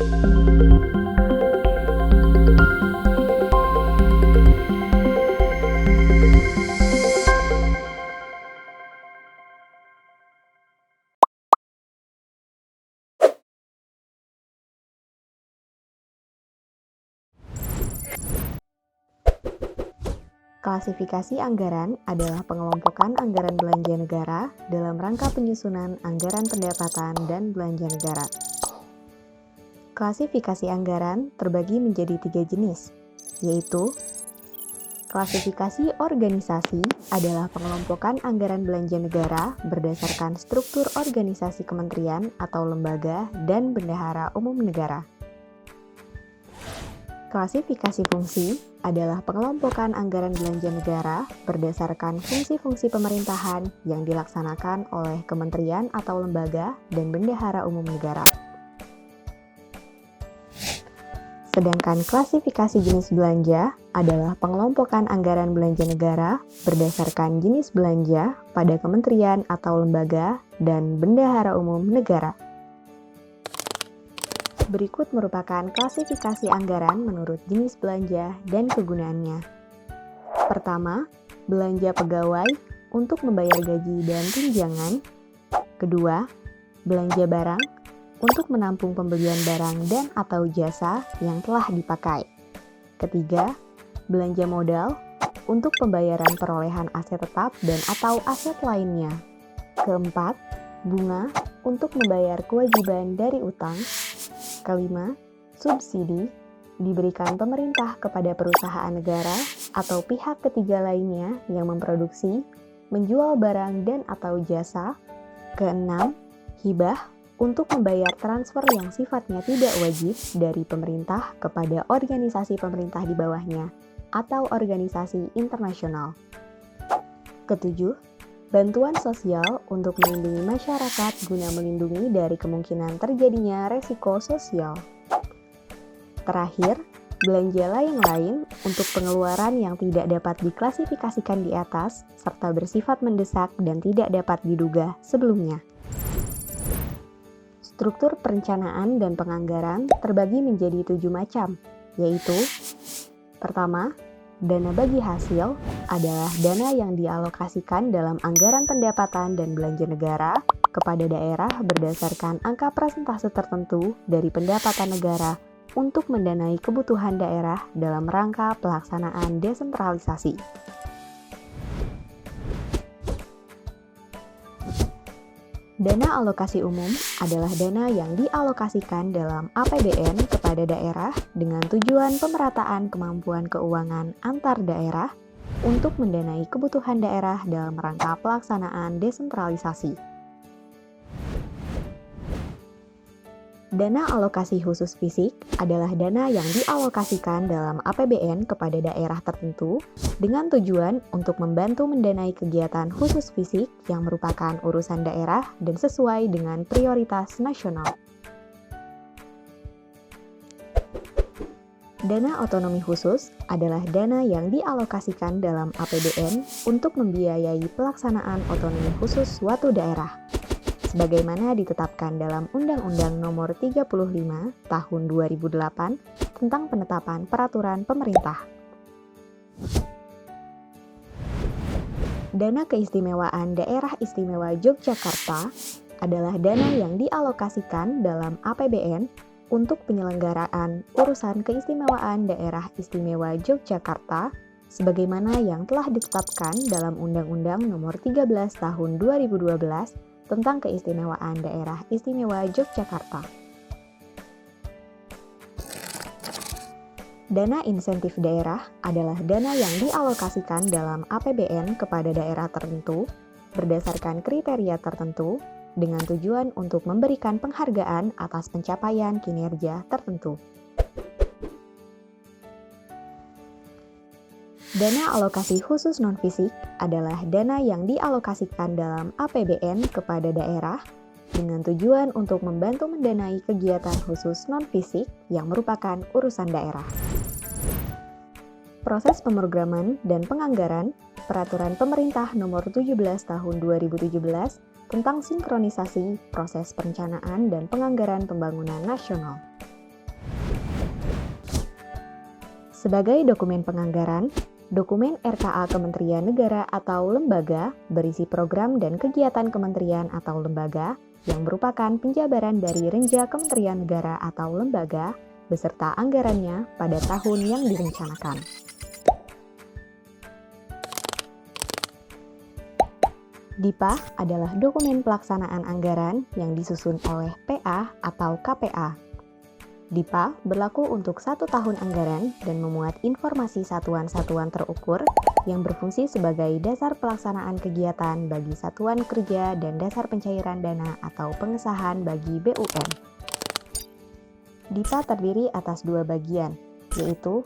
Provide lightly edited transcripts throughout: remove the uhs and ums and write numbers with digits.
Klasifikasi anggaran adalah pengelompokan anggaran belanja negara dalam rangka penyusunan anggaran pendapatan dan belanja negara. Klasifikasi anggaran terbagi menjadi 3 jenis, yaitu klasifikasi organisasi adalah pengelompokan anggaran belanja negara berdasarkan struktur organisasi kementerian atau lembaga dan bendahara umum negara. Klasifikasi fungsi adalah pengelompokan anggaran belanja negara berdasarkan fungsi-fungsi pemerintahan yang dilaksanakan oleh kementerian atau lembaga dan bendahara umum negara. Sedangkan klasifikasi jenis belanja adalah pengelompokan anggaran belanja negara berdasarkan jenis belanja pada kementerian atau lembaga dan bendahara umum negara. Berikut merupakan klasifikasi anggaran menurut jenis belanja dan kegunaannya. Pertama, belanja pegawai untuk membayar gaji dan tunjangan. Kedua, belanja barang untuk menampung pembelian barang dan atau jasa yang telah dipakai. Ketiga, belanja modal untuk pembayaran perolehan aset tetap dan atau aset lainnya. Keempat, bunga untuk membayar kewajiban dari utang. Kelima, subsidi diberikan pemerintah kepada perusahaan negara atau pihak ketiga lainnya yang memproduksi, menjual barang dan atau jasa. Keenam, hibah untuk membayar transfer yang sifatnya tidak wajib dari pemerintah kepada organisasi pemerintah di bawahnya atau organisasi internasional. Ketujuh, bantuan sosial untuk melindungi masyarakat guna melindungi dari kemungkinan terjadinya resiko sosial. Terakhir, belanja lain-lain untuk pengeluaran yang tidak dapat diklasifikasikan di atas serta bersifat mendesak dan tidak dapat diduga sebelumnya. Struktur perencanaan dan penganggaran terbagi menjadi 7 macam, yaitu: pertama, dana bagi hasil adalah dana yang dialokasikan dalam anggaran pendapatan dan belanja negara kepada daerah berdasarkan angka persentase tertentu dari pendapatan negara untuk mendanai kebutuhan daerah dalam rangka pelaksanaan desentralisasi. Dana alokasi umum adalah dana yang dialokasikan dalam APBN kepada daerah dengan tujuan pemerataan kemampuan keuangan antar daerah untuk mendanai kebutuhan daerah dalam rangka pelaksanaan desentralisasi. Dana alokasi khusus fisik adalah dana yang dialokasikan dalam APBN kepada daerah tertentu dengan tujuan untuk membantu mendanai kegiatan khusus fisik yang merupakan urusan daerah dan sesuai dengan prioritas nasional. Dana otonomi khusus adalah dana yang dialokasikan dalam APBN untuk membiayai pelaksanaan otonomi khusus suatu daerah, sebagaimana ditetapkan dalam Undang-Undang Nomor 35 Tahun 2008 tentang penetapan peraturan pemerintah. Dana keistimewaan Daerah Istimewa Yogyakarta adalah dana yang dialokasikan dalam APBN untuk penyelenggaraan urusan keistimewaan Daerah Istimewa Yogyakarta sebagaimana yang telah ditetapkan dalam Undang-Undang Nomor 13 Tahun 2012 tentang keistimewaan Daerah Istimewa Yogyakarta. Dana insentif daerah adalah dana yang dialokasikan dalam APBN kepada daerah tertentu berdasarkan kriteria tertentu dengan tujuan untuk memberikan penghargaan atas pencapaian kinerja tertentu. Dana alokasi khusus non-fisik adalah dana yang dialokasikan dalam APBN kepada daerah dengan tujuan untuk membantu mendanai kegiatan khusus non-fisik yang merupakan urusan daerah. Proses pemrograman dan penganggaran Peraturan Pemerintah Nomor 17 Tahun 2017 tentang sinkronisasi proses perencanaan dan penganggaran pembangunan nasional. Sebagai dokumen penganggaran, dokumen RKA Kementerian Negara atau lembaga berisi program dan kegiatan kementerian atau lembaga yang merupakan penjabaran dari renja Kementerian Negara atau lembaga beserta anggarannya pada tahun yang direncanakan. DIPA adalah dokumen pelaksanaan anggaran yang disusun oleh PA atau KPA. DIPA berlaku untuk 1 tahun anggaran dan memuat informasi satuan-satuan terukur yang berfungsi sebagai dasar pelaksanaan kegiatan bagi satuan kerja dan dasar pencairan dana atau pengesahan bagi BUMN. DIPA terdiri atas 2 bagian, yaitu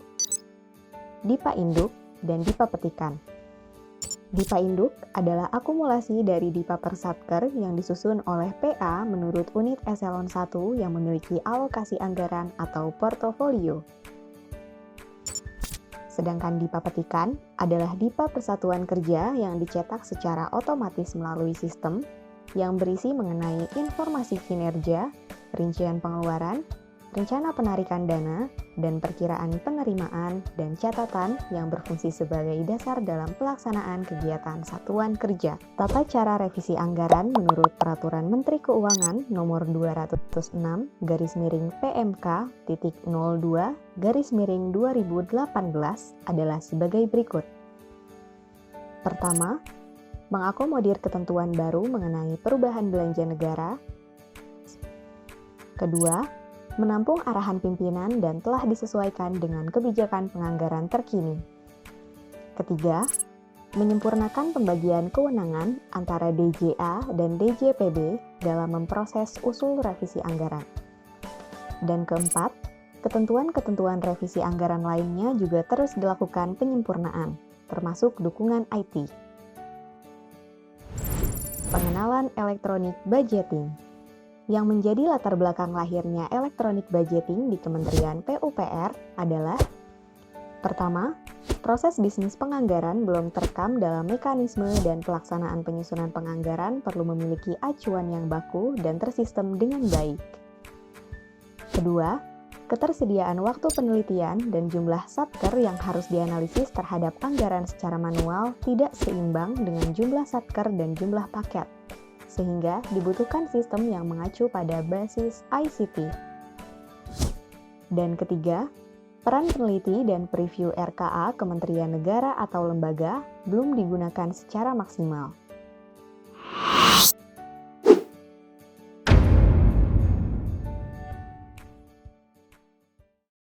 DIPA Induk dan DIPA Petikan. DIPA Induk adalah akumulasi dari DIPA Persatker yang disusun oleh PA menurut unit eselon 1 yang memiliki alokasi anggaran atau portofolio. Sedangkan DIPA Petikan adalah DIPA Persatuan Kerja yang dicetak secara otomatis melalui sistem yang berisi mengenai informasi kinerja, rincian pengeluaran, rencana penarikan dana, dan perkiraan penerimaan dan catatan yang berfungsi sebagai dasar dalam pelaksanaan kegiatan satuan kerja. Tata cara revisi anggaran menurut Peraturan Menteri Keuangan Nomor 206/PMK.02/2018 adalah sebagai berikut. Pertama, mengakomodir ketentuan baru mengenai perubahan belanja negara. Kedua, menampung arahan pimpinan dan telah disesuaikan dengan kebijakan penganggaran terkini. Ketiga, menyempurnakan pembagian kewenangan antara DJA dan DJPB dalam memproses usul revisi anggaran. Dan keempat, ketentuan-ketentuan revisi anggaran lainnya juga terus dilakukan penyempurnaan, termasuk dukungan IT. Pengenalan elektronik budgeting. Yang menjadi latar belakang lahirnya elektronik budgeting di Kementerian PUPR adalah: pertama, proses bisnis penganggaran belum terekam dalam mekanisme dan pelaksanaan penyusunan penganggaran perlu memiliki acuan yang baku dan tersistem dengan baik. Kedua, ketersediaan waktu penelitian dan jumlah satker yang harus dianalisis terhadap anggaran secara manual tidak seimbang dengan jumlah satker dan jumlah paket, sehingga dibutuhkan sistem yang mengacu pada basis ICT. Dan ketiga, peran peneliti dan preview RKA Kementerian Negara atau lembaga belum digunakan secara maksimal.